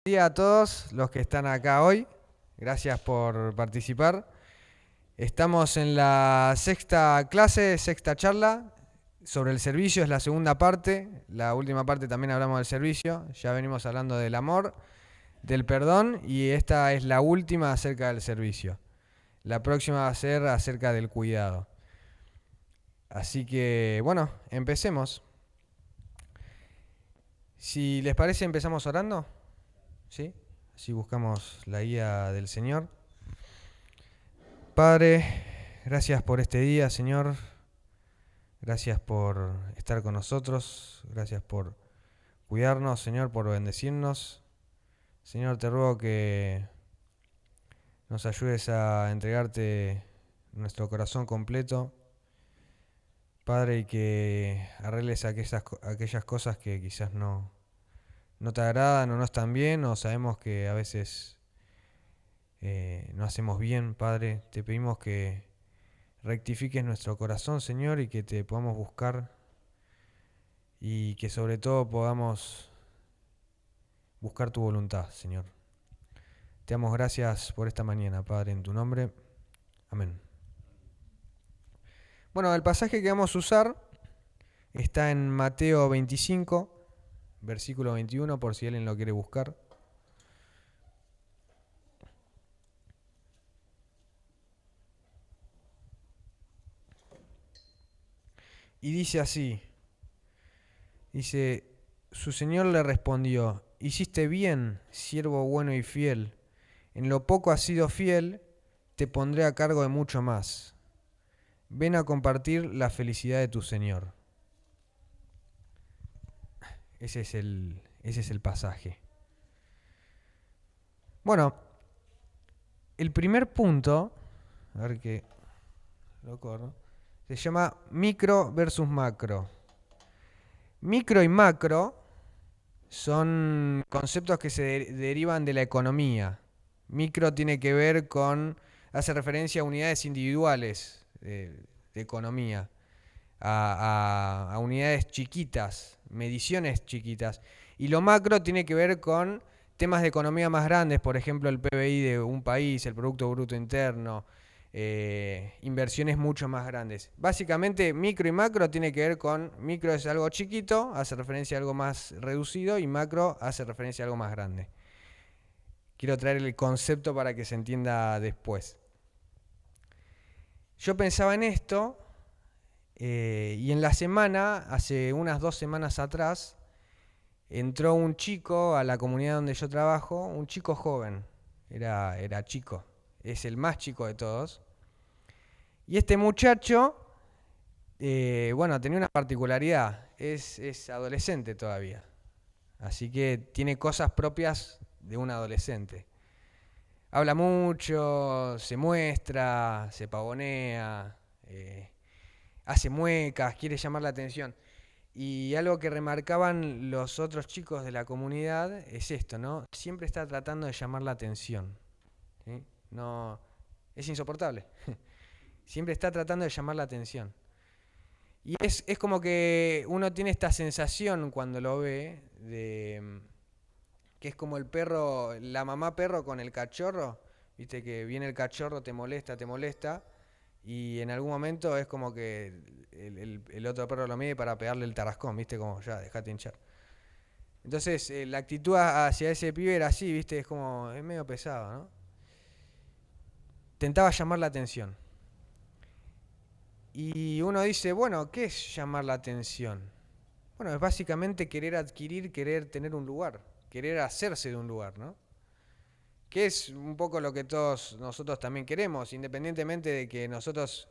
Día a todos los que están acá hoy. Gracias por participar. Estamos en la sexta clase, sexta charla sobre el servicio. Es la segunda parte. La última parte también hablamos del servicio. Ya venimos hablando del amor, del perdón, y esta es la última acerca del servicio. La próxima va a ser acerca del cuidado. Así que, bueno, empecemos. Si les parece, empezamos orando. ¿Sí? Así buscamos la guía del Señor. Padre, gracias por este día, Señor. Gracias por estar con nosotros. Gracias por cuidarnos, Señor, por bendecirnos. Señor, te ruego que nos ayudes a entregarte nuestro corazón completo, Padre, y que arregles aquellas cosas que quizás no te agradan o no están bien, o sabemos que a veces no hacemos bien, Padre. Te pedimos que rectifiques nuestro corazón, Señor, y que te podamos buscar y que sobre todo podamos buscar tu voluntad, Señor. Te damos gracias por esta mañana, Padre, en tu nombre. Amén. Bueno, el pasaje que vamos a usar está en Mateo 25, versículo 21, por si alguien lo quiere buscar. Y dice así, su Señor le respondió: hiciste bien, siervo bueno y fiel. En lo poco has sido fiel, te pondré a cargo de mucho más. Ven a compartir la felicidad de tu Señor. Ese es el pasaje. Bueno, el primer punto, a ver que lo corro, se llama micro versus macro. Micro y macro son conceptos que se derivan de la economía. Micro tiene que ver hace referencia a unidades individuales de economía, a unidades chiquitas, mediciones chiquitas. Y lo macro tiene que ver con temas de economía más grandes, por ejemplo el PBI de un país, el Producto Bruto Interno, inversiones mucho más grandes. Básicamente micro y macro tiene que ver con, micro es algo chiquito, hace referencia a algo más reducido, y macro hace referencia a algo más grande. Quiero traer el concepto para que se entienda después. Yo pensaba en esto y en la semana, hace unas 2 semanas atrás, entró un chico a la comunidad donde yo trabajo, un chico joven, era chico, es el más chico de todos. Y este muchacho, bueno, tenía una particularidad, es adolescente todavía, así que tiene cosas propias de un adolescente. Habla mucho, se muestra, se pavonea, hace muecas, quiere llamar la atención. Y algo que remarcaban los otros chicos de la comunidad es esto, ¿no? Siempre está tratando de llamar la atención, ¿sí? No, es insoportable. Siempre está tratando de llamar la atención. Y es como que uno tiene esta sensación cuando lo ve, que es como el perro, la mamá perro con el cachorro, viste que viene el cachorro, te molesta, y en algún momento es como que el otro perro lo mide para pegarle el tarascón, viste, como ya, dejate hinchar. Entonces la actitud hacia ese pibe era así, viste, es medio pesado, ¿no? Tentaba llamar la atención. Y uno dice, bueno, ¿qué es llamar la atención? Bueno, es básicamente querer adquirir, querer tener un lugar, querer hacerse de un lugar, ¿no? Que es un poco lo que todos nosotros también queremos, independientemente de que nosotros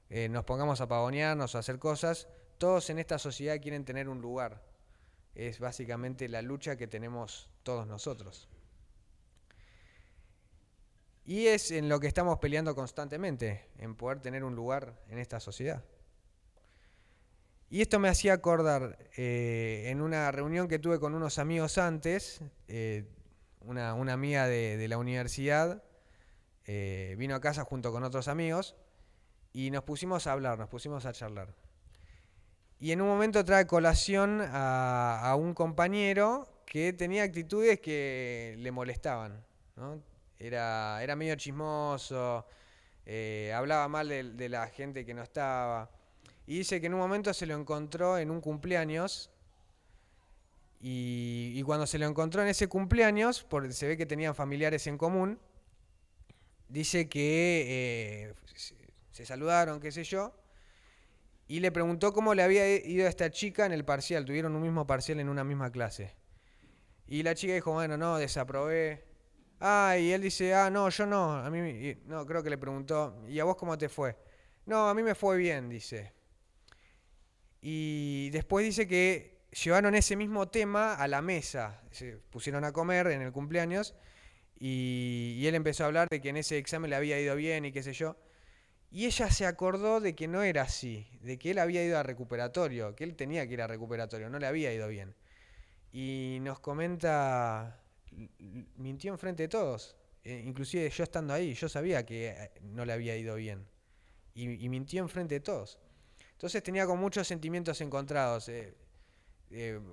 nos pongamos a pavonearnos o a hacer cosas, todos en esta sociedad quieren tener un lugar. Es básicamente la lucha que tenemos todos nosotros. Y es en lo que estamos peleando constantemente, en poder tener un lugar en esta sociedad. Y esto me hacía acordar en una reunión que tuve con unos amigos antes, una amiga de la universidad vino a casa junto con otros amigos y nos pusimos a hablar, nos pusimos a charlar. Y en un momento trae colación a un compañero que tenía actitudes que le molestaban, ¿no? Era medio chismoso, hablaba mal de la gente que no estaba. Y dice que en un momento se lo encontró en un cumpleaños y cuando se lo encontró en ese cumpleaños, porque se ve que tenían familiares en común, dice que se saludaron, qué sé yo, y le preguntó cómo le había ido a esta chica en el parcial. Tuvieron un mismo parcial en una misma clase. Y la chica dijo, bueno, no, desaprobé. Ah, y él dice, ah, no, yo no. A mí, no, creo que le preguntó, ¿y a vos cómo te fue? No, a mí me fue bien, dice. Y después dice que llevaron ese mismo tema a la mesa. Se pusieron a comer en el cumpleaños y él empezó a hablar de que en ese examen le había ido bien y qué sé yo. Y ella se acordó de que no era así, de que él había ido a recuperatorio, que él tenía que ir a recuperatorio, no le había ido bien. Y nos comenta, mintió enfrente de todos. Inclusive yo estando ahí, yo sabía que no le había ido bien. Y mintió enfrente de todos. Entonces tenía con muchos sentimientos encontrados.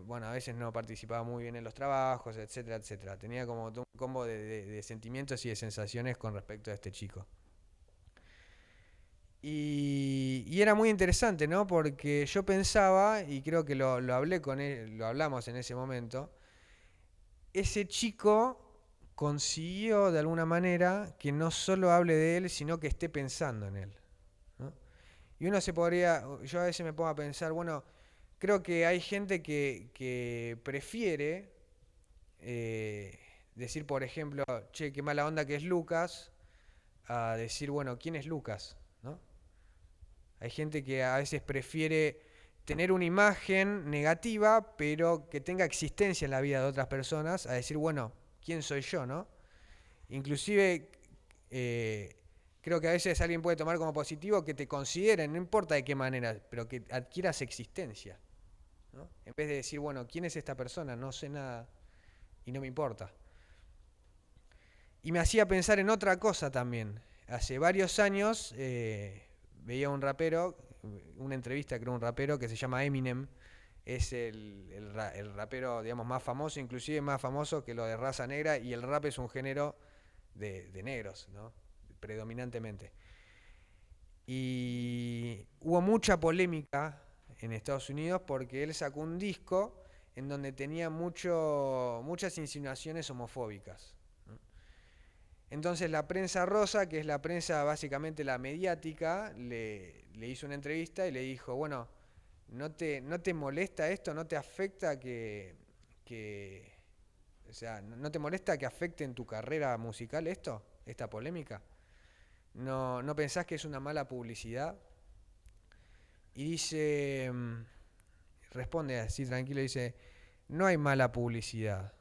Bueno, a veces no participaba muy bien en los trabajos, etcétera, etcétera. Tenía como un combo de sentimientos y de sensaciones con respecto a este chico. Y era muy interesante, ¿no? Porque yo pensaba, y creo que lo hablé con él, lo hablamos en ese momento, ese chico consiguió de alguna manera que no solo hable de él, sino que esté pensando en él, ¿no? Y uno se podría, yo a veces me pongo a pensar, bueno, creo que hay gente que prefiere decir, por ejemplo, che, qué mala onda que es Lucas, a decir, bueno, ¿quién es Lucas? ¿No? Hay gente que a veces prefiere tener una imagen negativa, pero que tenga existencia en la vida de otras personas, a decir, bueno, ¿quién soy yo, no? Inclusive, eh, creo que a veces alguien puede tomar como positivo que te consideren, no importa de qué manera, pero que adquieras existencia, ¿no? En vez de decir, bueno, ¿quién es esta persona? No sé nada y no me importa. Y me hacía pensar en otra cosa también. Hace varios años veía un rapero, una entrevista creo un rapero que se llama Eminem. Es el rapero, digamos, más famoso, inclusive más famoso que lo de raza negra, y el rap es un género de negros, ¿no? Predominantemente. Y hubo mucha polémica en Estados Unidos porque él sacó un disco en donde tenía muchas insinuaciones homofóbicas. Entonces la prensa rosa, que es la prensa básicamente la mediática, le hizo una entrevista y le dijo, bueno, ¿no te molesta esto? ¿No te afecta que, o sea, no te molesta que afecte en tu carrera musical esto, esta polémica? ¿No pensás que es una mala publicidad? Y dice, responde así tranquilo, dice, no hay mala publicidad,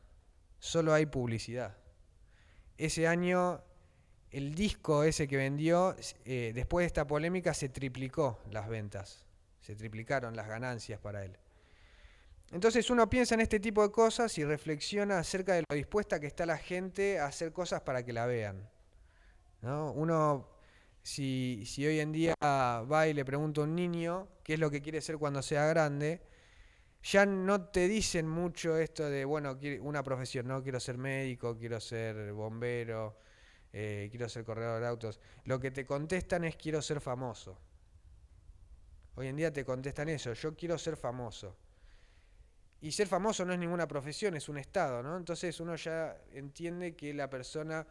solo hay publicidad. Ese año el disco ese que vendió, después de esta polémica se triplicó las ventas, se triplicaron las ganancias para él. Entonces uno piensa en este tipo de cosas y reflexiona acerca de lo dispuesta que está la gente a hacer cosas para que la vean, ¿no? Uno, si hoy en día va y le pregunta a un niño qué es lo que quiere ser cuando sea grande, ya no te dicen mucho esto de, bueno, una profesión, no, quiero ser médico, quiero ser bombero, quiero ser corredor de autos. Lo que te contestan es quiero ser famoso. Hoy en día te contestan eso, yo quiero ser famoso. Y ser famoso no es ninguna profesión, es un estado, ¿no? Entonces uno ya entiende que la persona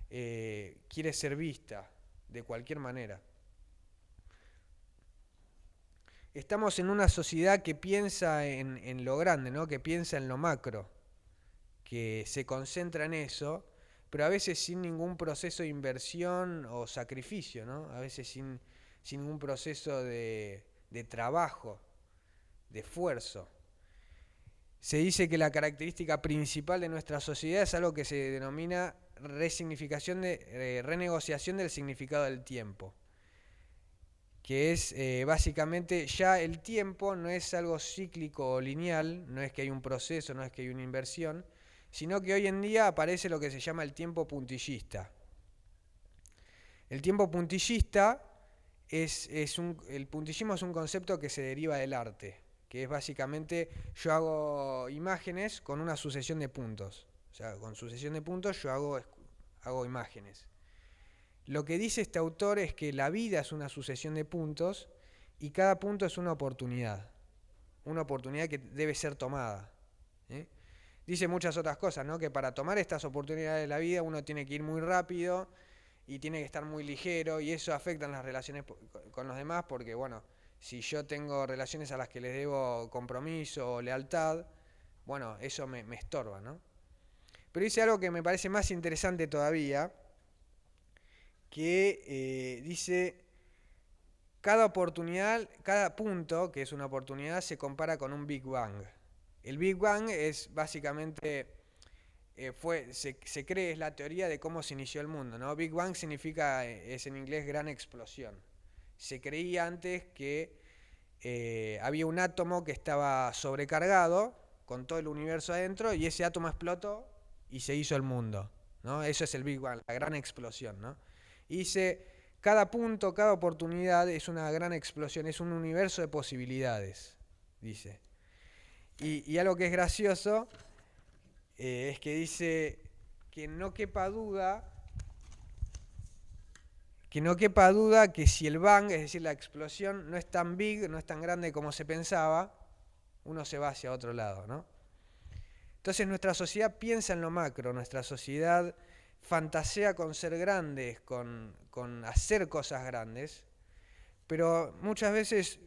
quiere ser vista de cualquier manera. Estamos en una sociedad que piensa en lo grande, ¿no? Que piensa en lo macro, que se concentra en eso, pero a veces sin ningún proceso de inversión o sacrificio, ¿no? A veces sin ningún proceso de trabajo, de esfuerzo. Se dice que la característica principal de nuestra sociedad es algo que se denomina renegociación del significado del tiempo, que es básicamente ya el tiempo no es algo cíclico o lineal, no es que hay un proceso, no es que hay una inversión, sino que hoy en día aparece lo que se llama el tiempo puntillista. El tiempo puntillista el puntillismo es un concepto que se deriva del arte. que es básicamente yo hago imágenes con una sucesión de puntos. O sea, con sucesión de puntos yo hago imágenes. Lo que dice este autor es que la vida es una sucesión de puntos y cada punto es una oportunidad que debe ser tomada. ¿Sí? Dice muchas otras cosas, ¿no? Que para tomar estas oportunidades de la vida uno tiene que ir muy rápido y tiene que estar muy ligero, y eso afecta en las relaciones con los demás, porque bueno, si yo tengo relaciones a las que les debo compromiso o lealtad, bueno, eso me estorba, ¿no? Pero dice algo que me parece más interesante todavía, que dice, cada oportunidad, cada punto, que es una oportunidad, se compara con un Big Bang. El Big Bang es básicamente, se cree, es la teoría de cómo se inició el mundo, ¿no? Big Bang significa, es en inglés gran explosión. Se creía antes que había un átomo que estaba sobrecargado con todo el universo adentro, y ese átomo explotó y se hizo el mundo, ¿no? Eso es el Big Bang, la gran explosión, ¿no? Y dice, cada punto, cada oportunidad es una gran explosión, es un universo de posibilidades, dice. Y algo que es gracioso es que dice que no quepa duda que si el bang, es decir, la explosión, no es tan big, no es tan grande como se pensaba, uno se va hacia otro lado, ¿no? Entonces nuestra sociedad piensa en lo macro, nuestra sociedad fantasea con ser grandes, con hacer cosas grandes, pero muchas veces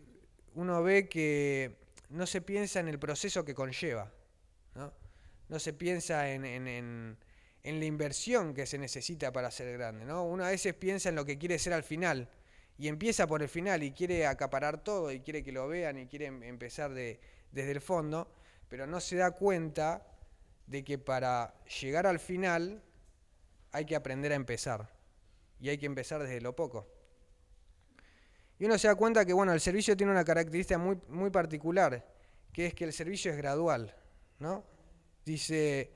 uno ve que no se piensa en el proceso que conlleva, ¿no? No se piensa en la inversión que se necesita para ser grande, ¿no? Uno a veces piensa en lo que quiere ser al final y empieza por el final y quiere acaparar todo y quiere que lo vean y quiere empezar desde el fondo, pero no se da cuenta de que para llegar al final hay que aprender a empezar y hay que empezar desde lo poco. Y uno se da cuenta que, bueno, el servicio tiene una característica muy, muy particular, que es que el servicio es gradual, ¿no? Dice,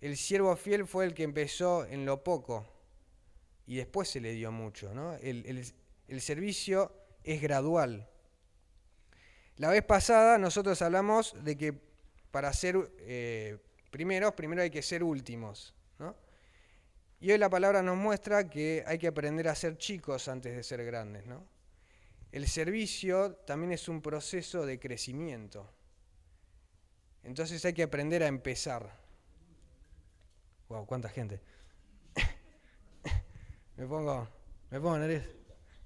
el siervo fiel fue el que empezó en lo poco y después se le dio mucho, ¿no? El servicio es gradual. La vez pasada nosotros hablamos de que para ser primero hay que ser últimos, ¿no? Y hoy la palabra nos muestra que hay que aprender a ser chicos antes de ser grandes, ¿no? El servicio también es un proceso de crecimiento. Entonces hay que aprender a empezar. Wow, cuánta gente. Me pongo nervioso.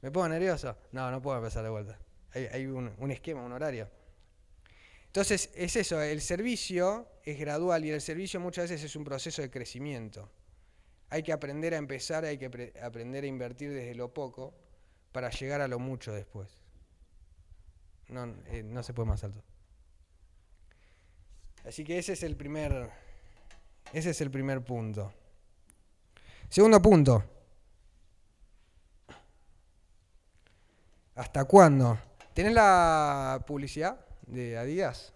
¿Me pongo nervioso? No, no puedo empezar de vuelta. Hay un esquema, un horario. Entonces es eso, el servicio es gradual y el servicio muchas veces es un proceso de crecimiento. Hay que aprender a empezar, hay que aprender a invertir desde lo poco para llegar a lo mucho después. No se puede más alto. Así que ese es el primer punto. Segundo punto. ¿Hasta cuándo? ¿Tenés la publicidad de Adidas?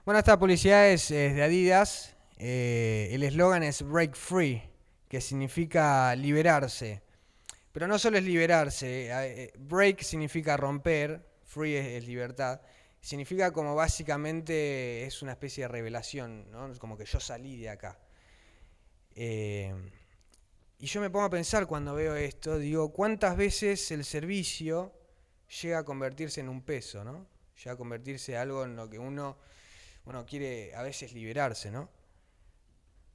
Bueno, esta publicidad es de Adidas. El eslogan es Break Free, que significa liberarse. Pero no solo es liberarse. Break significa romper, free es libertad. Significa como básicamente es una especie de revelación, ¿no? Es como que yo salí de acá. Eh, y yo me pongo a pensar cuando veo esto, digo, ¿cuántas veces el servicio llega a convertirse en un peso, ¿no? Llega a convertirse en algo en lo que uno quiere a veces liberarse, ¿no?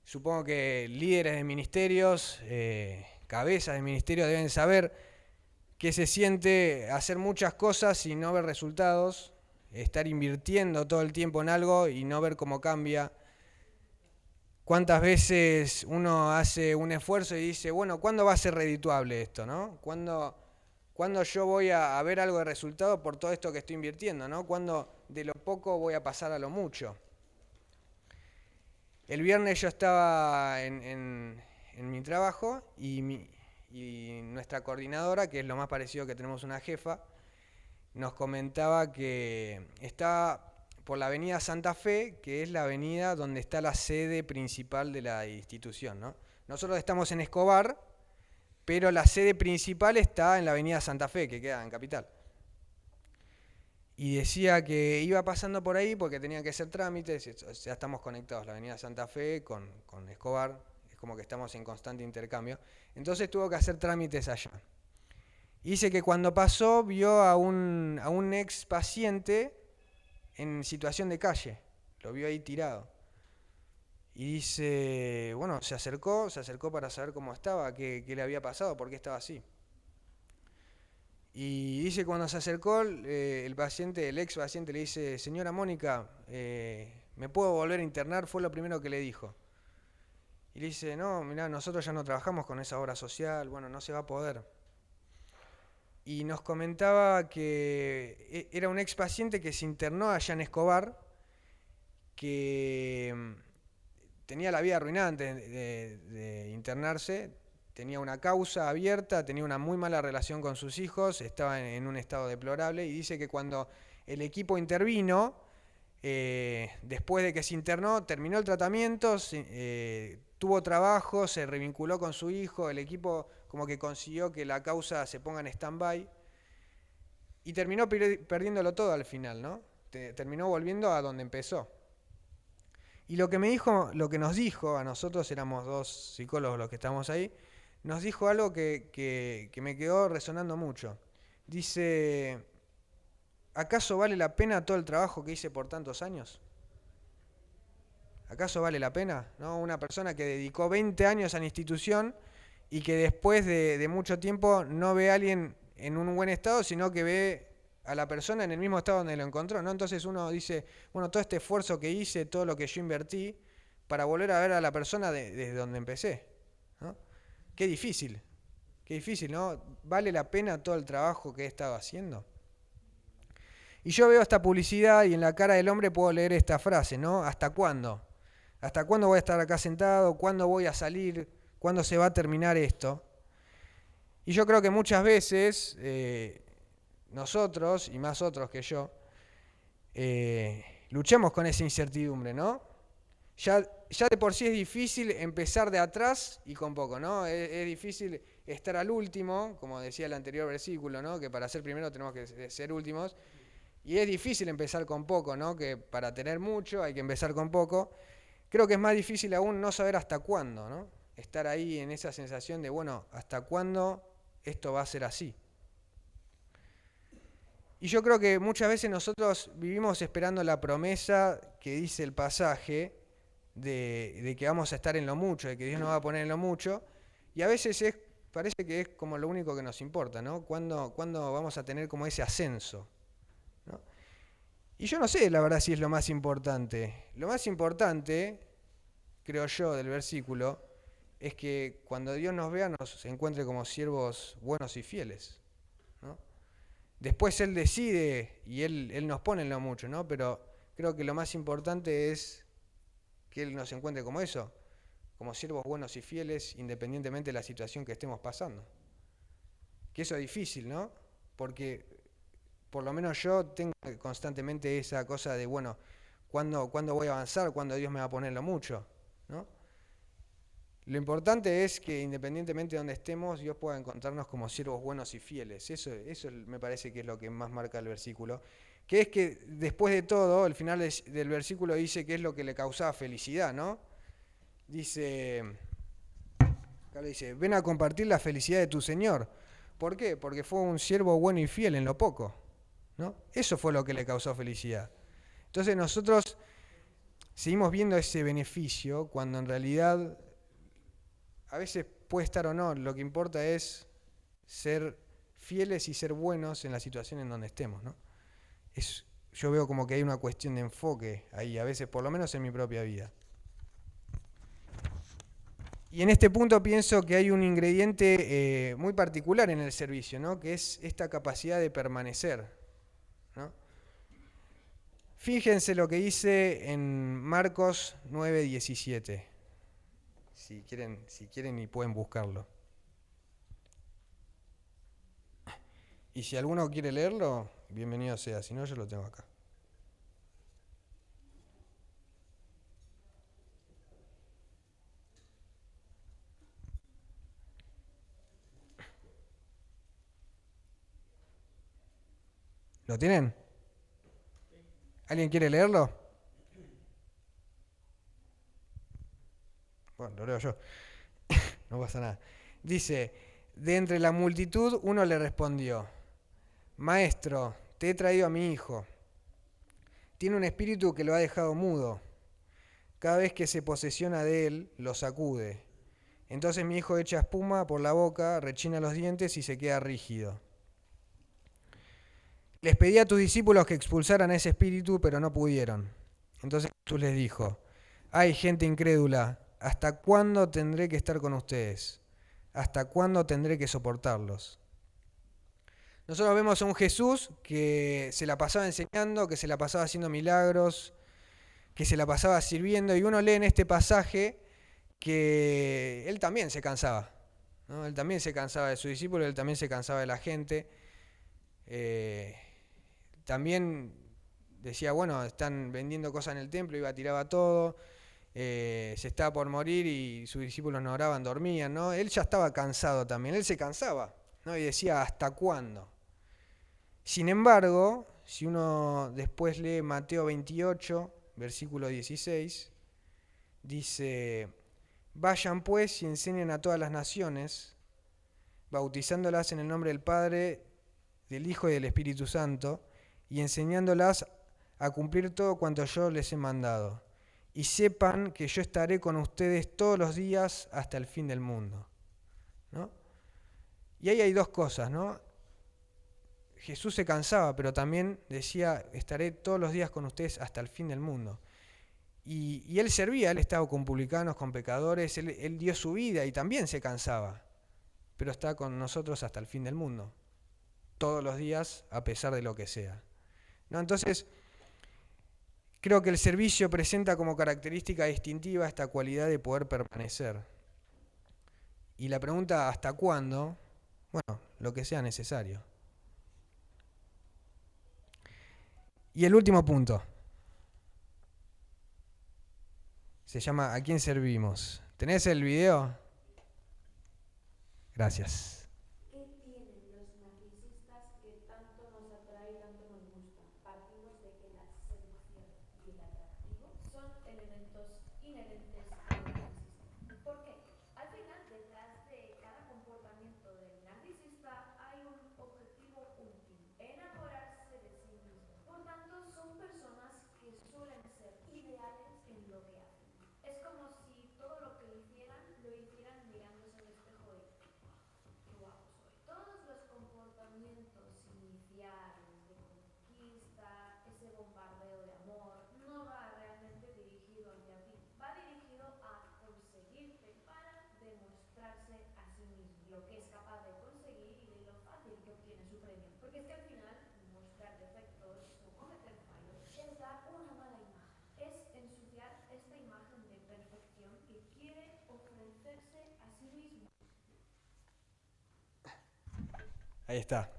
Supongo que líderes de ministerios, cabezas de ministerios deben saber qué se siente hacer muchas cosas y no ver resultados, estar invirtiendo todo el tiempo en algo y no ver cómo cambia. ¿Cuántas veces uno hace un esfuerzo y dice, bueno, ¿cuándo va a ser redituable esto, no? ¿Cuándo yo voy a ver algo de resultado por todo esto que estoy invirtiendo, no? ¿Cuándo de lo poco voy a pasar a lo mucho? El viernes yo estaba en mi trabajo y nuestra coordinadora, que es lo más parecido que tenemos una jefa, nos comentaba que está por la avenida Santa Fe, que es la avenida donde está la sede principal de la institución, ¿no? Nosotros estamos en Escobar, pero la sede principal está en la avenida Santa Fe, que queda en Capital. Y decía que iba pasando por ahí porque tenía que hacer trámites, ya estamos conectados, la avenida Santa Fe con Escobar, es como que estamos en constante intercambio. Entonces tuvo que hacer trámites allá. Y dice que cuando pasó vio a un ex paciente en situación de calle, lo vio ahí tirado. Y dice, bueno, se acercó para saber cómo estaba, qué le había pasado, por qué estaba así. Y dice cuando se acercó, el paciente, el ex paciente le dice, señora Mónica, ¿me puedo volver a internar? Fue lo primero que le dijo. Y le dice, no, mirá, nosotros ya no trabajamos con esa obra social, bueno, no se va a poder. Y nos comentaba que era un ex paciente que se internó allá en Escobar, que tenía la vida arruinada antes de internarse, tenía una causa abierta, tenía una muy mala relación con sus hijos, estaba en un estado deplorable y dice que cuando el equipo intervino, después de que se internó, terminó el tratamiento, tuvo trabajo, se revinculó con su hijo, el equipo como que consiguió que la causa se ponga en stand-by y terminó perdiéndolo todo al final, ¿no? Terminó volviendo a donde empezó. Y lo que nos dijo, a nosotros éramos dos psicólogos los que estamos ahí, nos dijo algo que me quedó resonando mucho. Dice, ¿acaso vale la pena todo el trabajo que hice por tantos años? ¿Acaso vale la pena? ¿No? Una persona que dedicó 20 años a la institución y que después de mucho tiempo no ve a alguien en un buen estado, sino que ve a la persona en el mismo estado donde lo encontró, ¿no? Entonces uno dice, bueno, todo este esfuerzo que hice, todo lo que yo invertí, para volver a ver a la persona desde donde empecé, ¿no? Qué difícil, ¿no? ¿Vale la pena todo el trabajo que he estado haciendo? Y yo veo esta publicidad y en la cara del hombre puedo leer esta frase, ¿no? ¿Hasta cuándo? ¿Hasta cuándo voy a estar acá sentado? ¿Cuándo voy a salir? ¿Cuándo se va a terminar esto? Y yo creo que muchas veces nosotros, y más otros que yo, luchemos con esa incertidumbre, ¿no? Ya de por sí es difícil empezar de atrás y con poco, ¿no? Es difícil estar al último, como decía el anterior versículo, ¿no? Que para ser primero tenemos que ser últimos. Y es difícil empezar con poco, ¿no? Que para tener mucho hay que empezar con poco. Creo que es más difícil aún no saber hasta cuándo, ¿no? Estar ahí en esa sensación de, bueno, ¿hasta cuándo esto va a ser así? Y yo creo que muchas veces nosotros vivimos esperando la promesa que dice el pasaje de que vamos a estar en lo mucho, de que Dios nos va a poner en lo mucho, y a veces parece que es como lo único que nos importa, ¿no? ¿Cuándo vamos a tener como ese ascenso? ¿No? Y yo no sé, la verdad, si es lo más importante. Lo más importante, creo yo, del versículo, es que cuando Dios nos vea nos encuentre como siervos buenos y fieles, ¿no? Después Él decide y Él nos pone en lo mucho, ¿no? Pero creo que lo más importante es que Él nos encuentre como eso, como siervos buenos y fieles, independientemente de la situación que estemos pasando. Que eso es difícil, ¿no? Porque por lo menos yo tengo constantemente esa cosa de, bueno, ¿Cuándo voy a avanzar? ¿Cuándo Dios me va a poner lo mucho? ¿No? Lo importante es que independientemente de donde estemos, Dios pueda encontrarnos como siervos buenos y fieles. Eso me parece que es lo que más marca el versículo. Que es que después de todo, el final del versículo dice que es lo que le causaba felicidad, ¿no? Dice, acá le dice, ven a compartir la felicidad de tu Señor. ¿Por qué? Porque fue un siervo bueno y fiel en lo poco, ¿no? Eso fue lo que le causó felicidad. Entonces nosotros seguimos viendo ese beneficio cuando en realidad a veces puede estar o no, lo que importa es ser fieles y ser buenos en la situación en donde estemos, ¿no? Yo veo como que hay una cuestión de enfoque ahí, a veces, por lo menos en mi propia vida. Y en este punto pienso que hay un ingrediente muy particular en el servicio, ¿no? Que es esta capacidad de permanecer, ¿no? Fíjense lo que dice en Marcos 9:17, si quieren y pueden buscarlo. Y si alguno quiere leerlo, bienvenido sea, si no yo lo tengo acá. ¿Lo tienen? ¿Alguien quiere leerlo? Bueno, lo leo yo. No pasa nada. Dice, de entre la multitud uno le respondió, Maestro, te he traído a mi hijo. Tiene un espíritu que lo ha dejado mudo. Cada vez que se posesiona de él, lo sacude. Entonces mi hijo echa espuma por la boca, rechina los dientes y se queda rígido. Les pedí a tus discípulos que expulsaran a ese espíritu, pero no pudieron. Entonces Jesús les dijo, ay gente incrédula, ¿hasta cuándo tendré que estar con ustedes? ¿Hasta cuándo tendré que soportarlos? Nosotros vemos a un Jesús que se la pasaba enseñando, que se la pasaba haciendo milagros, que se la pasaba sirviendo, y uno lee en este pasaje que él también se cansaba, ¿no? Él también se cansaba de sus discípulos, él también se cansaba de la gente. Eh, También decía, bueno, están vendiendo cosas en el templo, iba, tiraba todo, se estaba por morir y sus discípulos no oraban, dormían, ¿no? Él ya estaba cansado también, él se cansaba, ¿no? Y decía, ¿hasta cuándo? Sin embargo, si uno después lee Mateo 28, versículo 16, dice, vayan pues y enseñen a todas las naciones, bautizándolas en el nombre del Padre, del Hijo y del Espíritu Santo, y enseñándolas a cumplir todo cuanto yo les he mandado. Y sepan que yo estaré con ustedes todos los días hasta el fin del mundo, ¿no? Y ahí hay dos cosas, ¿no? Jesús se cansaba, pero también decía, estaré todos los días con ustedes hasta el fin del mundo. Y él servía, él estaba con publicanos, con pecadores, él dio su vida y también se cansaba, pero está con nosotros hasta el fin del mundo, todos los días, a pesar de lo que sea, ¿no? Entonces, creo que el servicio presenta como característica distintiva esta cualidad de poder permanecer. Y la pregunta, ¿hasta cuándo? Bueno, lo que sea necesario. Y el último punto se llama ¿a quién servimos? ¿Tenés el video? Gracias. Ahí está.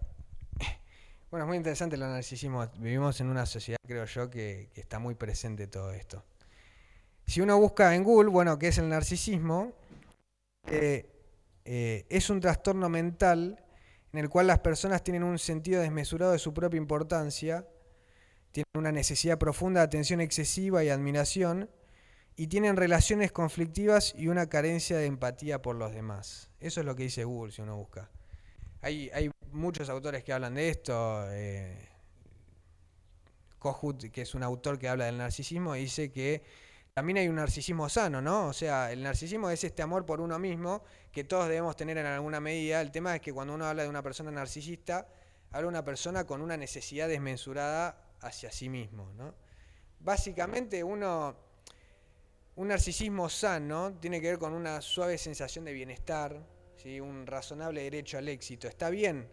Bueno, es muy interesante el narcisismo. Vivimos en una sociedad, creo yo, que está muy presente todo esto. Si uno busca en Google, bueno, ¿qué es el narcisismo? Eh, es un trastorno mental en el cual las personas tienen un sentido desmesurado de su propia importancia, tienen una necesidad profunda de atención excesiva y admiración, y tienen relaciones conflictivas y una carencia de empatía por los demás. Eso es lo que dice Google si uno busca. Hay muchos autores que hablan de esto. Kohut, que es un autor que habla del narcisismo, dice que también hay un narcisismo sano, ¿no? O sea, el narcisismo es este amor por uno mismo que todos debemos tener en alguna medida. El tema es que cuando uno habla de una persona narcisista, habla de una persona con una necesidad desmesurada hacia sí mismo, ¿no? Básicamente un narcisismo sano tiene que ver con una suave sensación de bienestar, ¿sí? Un razonable derecho al éxito. Está bien,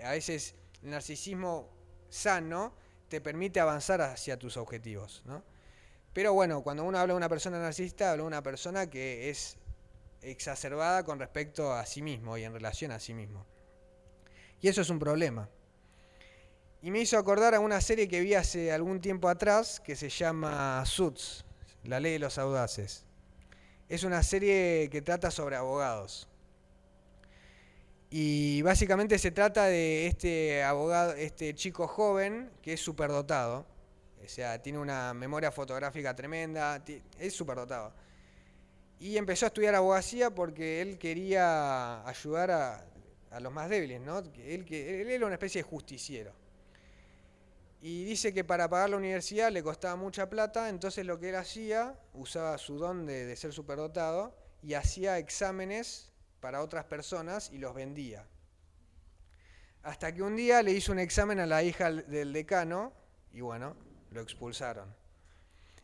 a veces el narcisismo sano te permite avanzar hacia tus objetivos, ¿no? Pero bueno, cuando uno habla de una persona narcisista, habla de una persona que es exacerbada con respecto a sí mismo y en relación a sí mismo. Y eso es un problema. Y me hizo acordar a una serie que vi hace algún tiempo atrás que se llama Suits, La Ley de los Audaces. Es una serie que trata sobre abogados. Y básicamente se trata de este abogado, este chico joven que es superdotado. O sea, tiene una memoria fotográfica tremenda, es superdotado. Y empezó a estudiar abogacía porque él quería ayudar a los más débiles, ¿no? Él era una especie de justiciero. Y dice que para pagar la universidad le costaba mucha plata, entonces lo que él hacía, usaba su don de ser superdotado y hacía exámenes para otras personas y los vendía. Hasta que un día le hizo un examen a la hija del decano y bueno, lo expulsaron.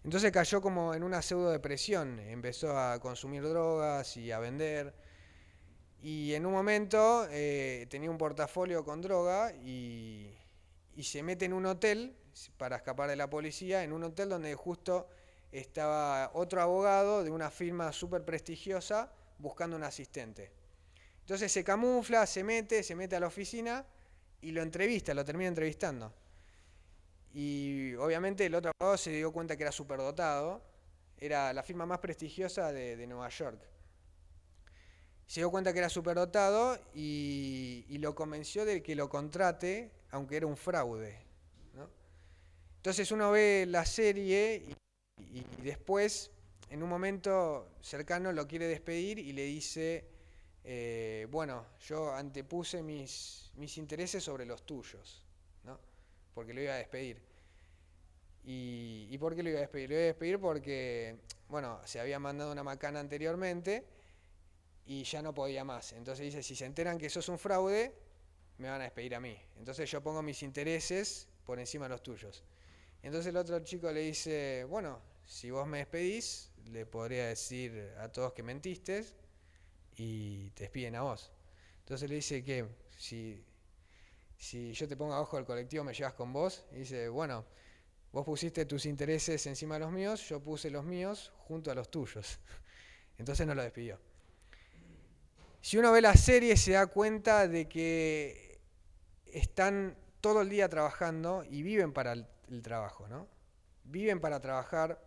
Entonces cayó como en una pseudo depresión, empezó a consumir drogas y a vender. Y en un momento tenía un portafolio con droga y se mete en un hotel para escapar de la policía, en un hotel donde justo estaba otro abogado de una firma súper prestigiosa buscando un asistente. Entonces se camufla, se mete a la oficina y lo entrevista, lo termina entrevistando. Y obviamente el otro abogado se dio cuenta que era superdotado, era la firma más prestigiosa de Nueva York. Se dio cuenta que era superdotado y lo convenció de que lo contrate, aunque era un fraude, ¿no? Entonces uno ve la serie y después, en un momento cercano, lo quiere despedir y le dice, bueno, yo antepuse mis intereses sobre los tuyos, ¿no? Porque lo iba a despedir. ¿Y por qué lo iba a despedir? Lo iba a despedir porque, bueno, se había mandado una macana anteriormente y ya no podía más. Entonces dice, si se enteran que sos un fraude, me van a despedir a mí. Entonces yo pongo mis intereses por encima de los tuyos. Entonces el otro chico le dice, bueno, si vos me despedís, le podría decir a todos que mentiste y te despiden a vos. Entonces le dice que si yo te pongo abajo del colectivo, me llevas con vos. Y dice, bueno, vos pusiste tus intereses encima de los míos, yo puse los míos junto a los tuyos. Entonces no lo despidió. Si uno ve la serie se da cuenta de que están todo el día trabajando y viven para el trabajo, ¿no? Viven para trabajar.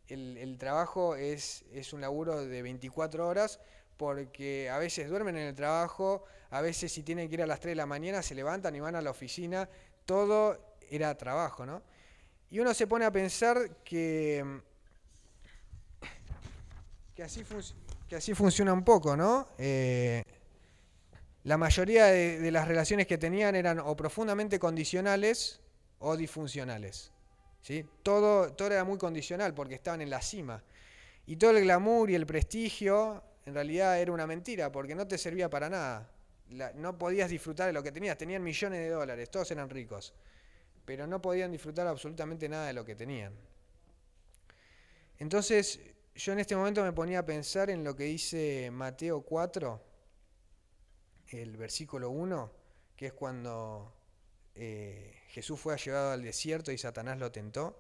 El trabajo es un laburo de 24 horas porque a veces duermen en el trabajo, a veces si tienen que ir a las 3 de la mañana se levantan y van a la oficina, todo era trabajo, ¿no? Y uno se pone a pensar que así funciona un poco, ¿no? La mayoría de las relaciones que tenían eran o profundamente condicionales o disfuncionales, ¿sí? Todo era muy condicional porque estaban en la cima. Y todo el glamour y el prestigio en realidad era una mentira porque no te servía para nada. No podías disfrutar de lo que tenías. Tenían millones de dólares, todos eran ricos, pero no podían disfrutar absolutamente nada de lo que tenían. Entonces, yo en este momento me ponía a pensar en lo que dice Mateo 4, el versículo 1, que es cuando Jesús fue llevado al desierto y Satanás lo tentó,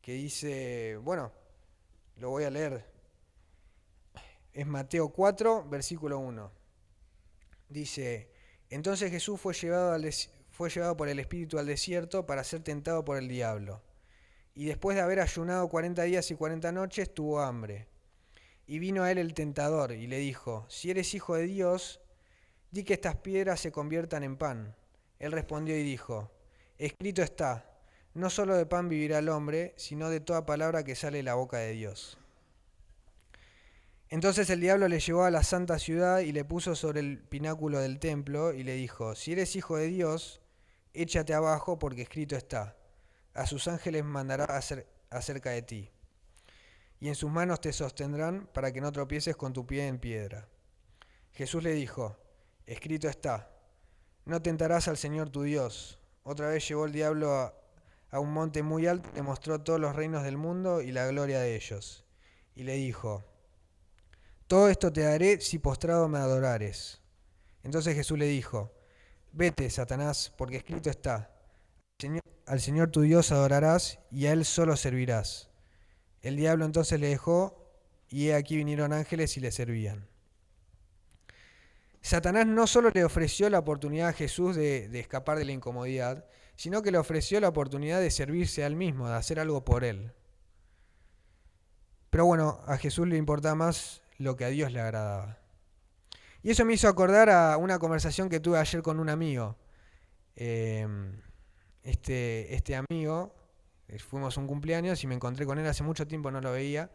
que dice, bueno, lo voy a leer, es Mateo 4, versículo 1. Dice, entonces Jesús fue llevado por el Espíritu al desierto para ser tentado por el diablo. Y después de haber ayunado 40 días y 40 noches, tuvo hambre. Y vino a él el tentador y le dijo: si eres hijo de Dios, di que estas piedras se conviertan en pan. Él respondió y dijo: escrito está, no solo de pan vivirá el hombre, sino de toda palabra que sale de la boca de Dios. Entonces el diablo le llevó a la santa ciudad y le puso sobre el pináculo del templo y le dijo: si eres hijo de Dios, échate abajo, porque escrito está, a sus ángeles mandará acerca de ti, y en sus manos te sostendrán para que no tropieces con tu pie en piedra. Jesús le dijo: escrito está, no tentarás al Señor tu Dios. Otra vez llevó el diablo a un monte muy alto, le mostró todos los reinos del mundo y la gloria de ellos. Y le dijo: todo esto te daré si postrado me adorares. Entonces Jesús le dijo: vete, Satanás, porque escrito está, al Señor tu Dios adorarás y a Él solo servirás. El diablo entonces le dejó, y he aquí vinieron ángeles y le servían. Satanás no solo le ofreció la oportunidad a Jesús de escapar de la incomodidad, sino que le ofreció la oportunidad de servirse a él mismo, de hacer algo por él. Pero bueno, a Jesús le importaba más lo que a Dios le agradaba. Y eso me hizo acordar a una conversación que tuve ayer con un amigo. Este amigo, fuimos a un cumpleaños y me encontré con él, hace mucho tiempo no lo veía,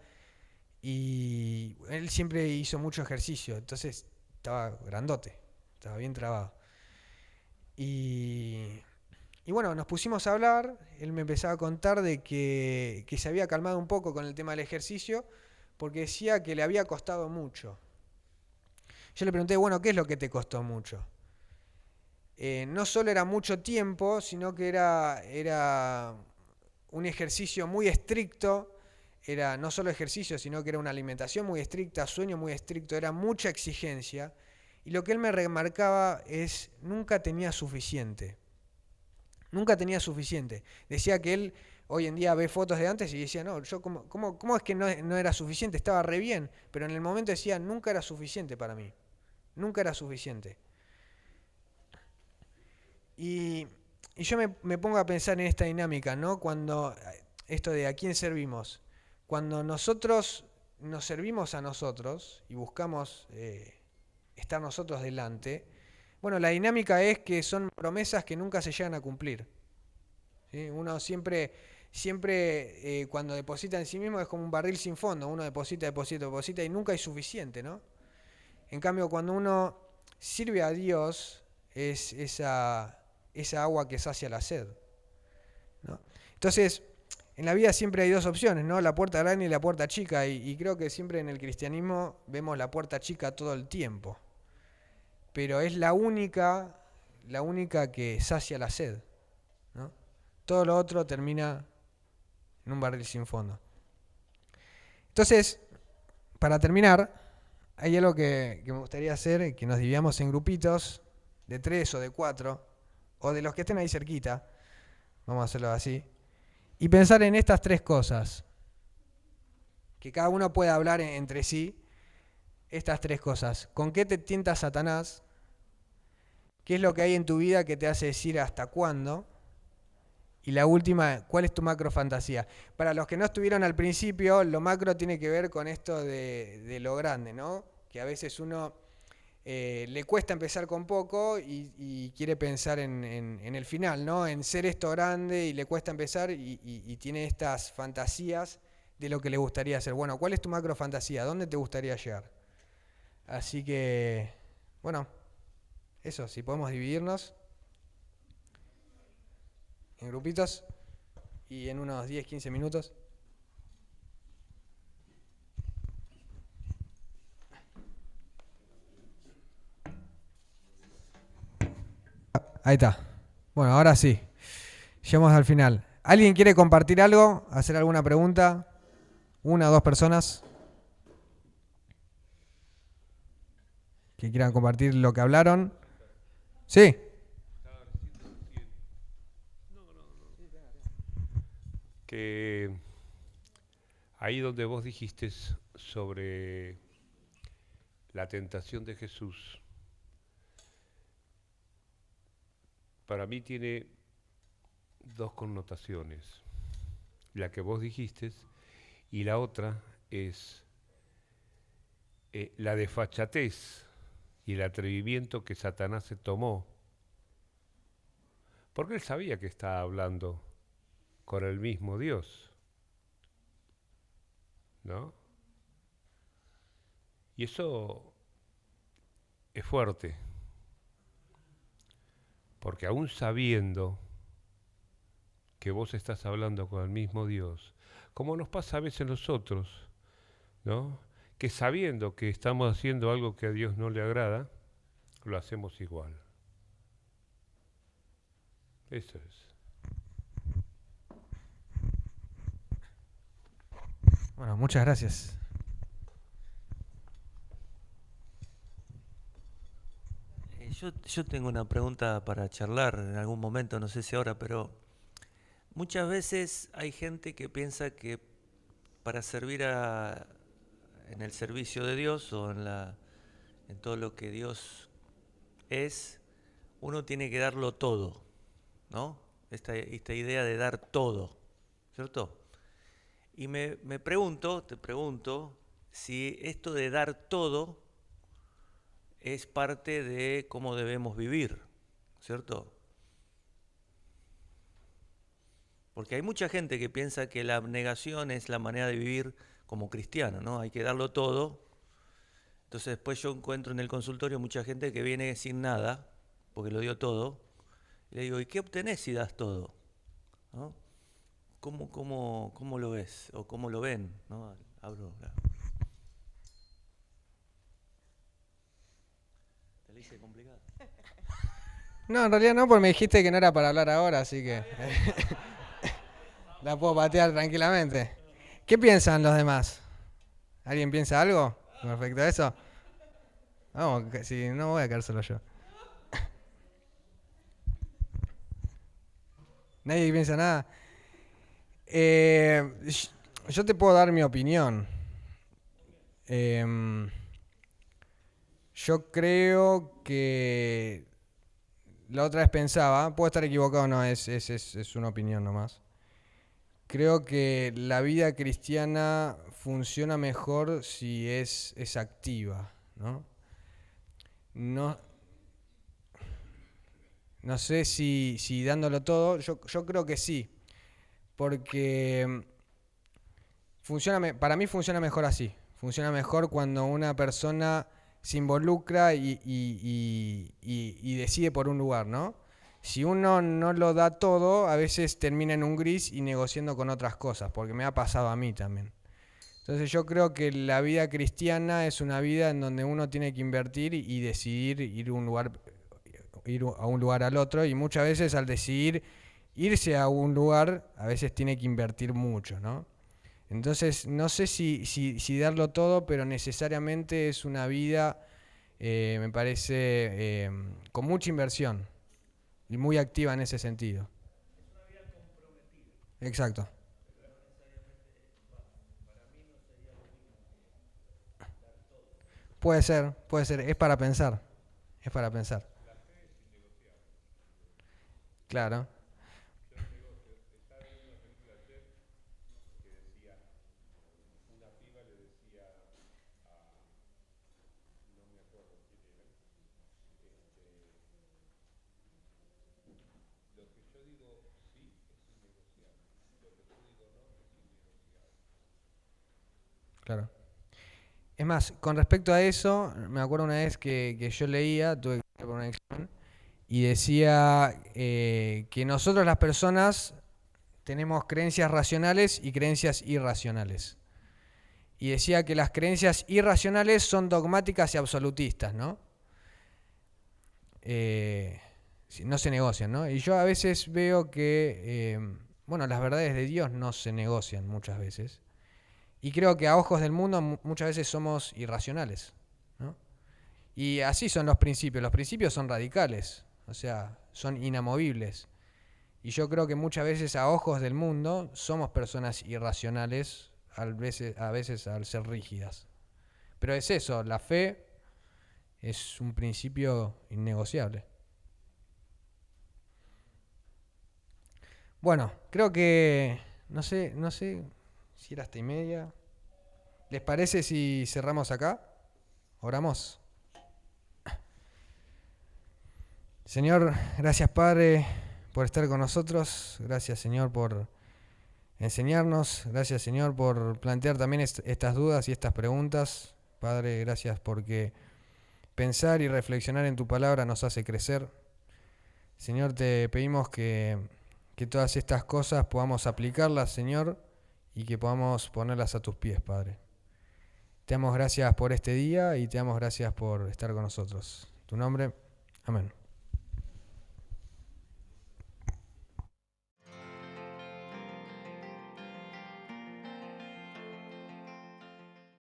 y él siempre hizo mucho ejercicio, entonces estaba grandote, estaba bien trabado. Y, y bueno, nos pusimos a hablar, él me empezaba a contar de que se había calmado un poco con el tema del ejercicio, porque decía que le había costado mucho. Yo le pregunté: bueno, ¿qué es lo que te costó mucho? No solo era mucho tiempo, sino que era un ejercicio muy estricto. Era no solo ejercicio, sino que era una alimentación muy estricta, sueño muy estricto, era mucha exigencia. Y lo que él me remarcaba es: nunca tenía suficiente. Nunca tenía suficiente. Decía que él hoy en día ve fotos de antes y decía: no, yo ¿cómo es que no era suficiente? Estaba re bien. Pero en el momento decía: nunca era suficiente para mí. Nunca era suficiente. Y yo me pongo a pensar en esta dinámica, ¿no? Cuando esto de a quién servimos. Cuando nosotros nos servimos a nosotros y buscamos estar nosotros delante, bueno, la dinámica es que son promesas que nunca se llegan a cumplir. ¿Sí? Uno siempre cuando deposita en sí mismo es como un barril sin fondo. Uno deposita y nunca hay suficiente, ¿no? En cambio, cuando uno sirve a Dios, es esa agua que sacia la sed, ¿no? Entonces, en la vida siempre hay dos opciones, ¿no? La puerta grande y la puerta chica, y creo que siempre en el cristianismo vemos la puerta chica todo el tiempo, pero es la única que sacia la sed, ¿no? Todo lo otro termina en un barril sin fondo. Entonces, para terminar, hay algo que me gustaría hacer: que nos dividamos en grupitos de 3 o de 4, o de los que estén ahí cerquita, vamos a hacerlo así, y pensar en estas 3 cosas, que cada uno pueda hablar entre sí, estas 3 cosas. ¿Con qué te tienta Satanás? ¿Qué es lo que hay en tu vida que te hace decir hasta cuándo? Y la última, ¿cuál es tu macro fantasía? Para los que no estuvieron al principio, lo macro tiene que ver con esto de lo grande, ¿no? Que a veces uno le cuesta empezar con poco y quiere pensar en el final, ¿no? En ser esto grande, y le cuesta empezar y tiene estas fantasías de lo que le gustaría hacer. Bueno, ¿cuál es tu macro fantasía? ¿Dónde te gustaría llegar? Así que, bueno, eso, si podemos dividirnos en grupitos y en unos 10, 15 minutos. Ahí está. Bueno, ahora sí. Llegamos al final. ¿Alguien quiere compartir algo? ¿Hacer alguna pregunta? ¿Una o dos personas que quieran compartir lo que hablaron? Sí. Que ahí donde vos dijiste sobre la tentación de Jesús, para mí tiene dos connotaciones. La que vos dijiste y la otra es la desfachatez y el atrevimiento que Satanás se tomó, porque él sabía que estaba hablando con el mismo Dios, ¿no? Y eso es fuerte, porque aún sabiendo que vos estás hablando con el mismo Dios, como nos pasa a veces nosotros, ¿no? Que sabiendo que estamos haciendo algo que a Dios no le agrada, lo hacemos igual. Eso es. Bueno, muchas gracias. Yo tengo una pregunta para charlar en algún momento, no sé si ahora, pero muchas veces hay gente que piensa que para servir en el servicio de Dios o en todo lo que Dios es, uno tiene que darlo todo, ¿no? Esta idea de dar todo, ¿cierto? Y te pregunto, si esto de dar todo es parte de cómo debemos vivir, ¿cierto? Porque hay mucha gente que piensa que la abnegación es la manera de vivir como cristiano, ¿no? Hay que darlo todo. Entonces después yo encuentro en el consultorio mucha gente que viene sin nada, porque lo dio todo. Y le digo, ¿y qué obtenés si das todo? ¿No? ¿Cómo lo ves? ¿O cómo lo ven? ¿No? ¿Te la hice complicada? No, en realidad no, porque me dijiste que no era para hablar ahora, así que la puedo patear tranquilamente. ¿Qué piensan los demás? ¿Alguien piensa algo con respecto a eso? Vamos, si no voy a quedar solo yo. ¿Nadie piensa nada? Yo te puedo dar mi opinión. Yo creo que la otra vez pensaba, puedo estar equivocado, no, es una opinión nomás. Creo que la vida cristiana funciona mejor si es activa, ¿no? No, no sé si dándolo todo, yo creo que sí, porque para mí funciona mejor así. Funciona mejor cuando una persona se involucra y decide por un lugar, ¿no? Si uno no lo da todo, a veces termina en un gris y negociando con otras cosas, porque me ha pasado a mí también. Entonces yo creo que la vida cristiana es una vida en donde uno tiene que invertir y decidir ir a un lugar al otro, y muchas veces al decidir irse a un lugar, a veces tiene que invertir mucho, ¿no? Entonces, no sé si darlo todo, pero necesariamente es una vida, me parece, con mucha inversión y muy activa en ese sentido. Exacto. Puede ser, es para pensar, es para pensar. Claro, claro. Es más, con respecto a eso, me acuerdo una vez que yo leía, tuve que ir por un examen, y decía que nosotros las personas tenemos creencias racionales y creencias irracionales. Y decía que las creencias irracionales son dogmáticas y absolutistas, ¿no? No se negocian, ¿no? Y yo a veces veo que, bueno, las verdades de Dios no se negocian muchas veces. Y creo que a ojos del mundo muchas veces somos irracionales, ¿no? Y así son los principios. Los principios son radicales, o sea, son inamovibles. Y yo creo que muchas veces a ojos del mundo somos personas irracionales, a veces al ser rígidas. Pero es eso, la fe es un principio innegociable. Bueno, creo que, no sé si era hasta y media. ¿Les parece si cerramos acá? Oramos. Señor, gracias Padre por estar con nosotros. Gracias Señor por enseñarnos. Gracias Señor por plantear también estas dudas y estas preguntas. Padre, gracias porque pensar y reflexionar en tu palabra nos hace crecer. Señor, te pedimos que todas estas cosas podamos aplicarlas, Señor, y que podamos ponerlas a tus pies, Padre. Te damos gracias por este día y te damos gracias por estar con nosotros. En tu nombre, amén.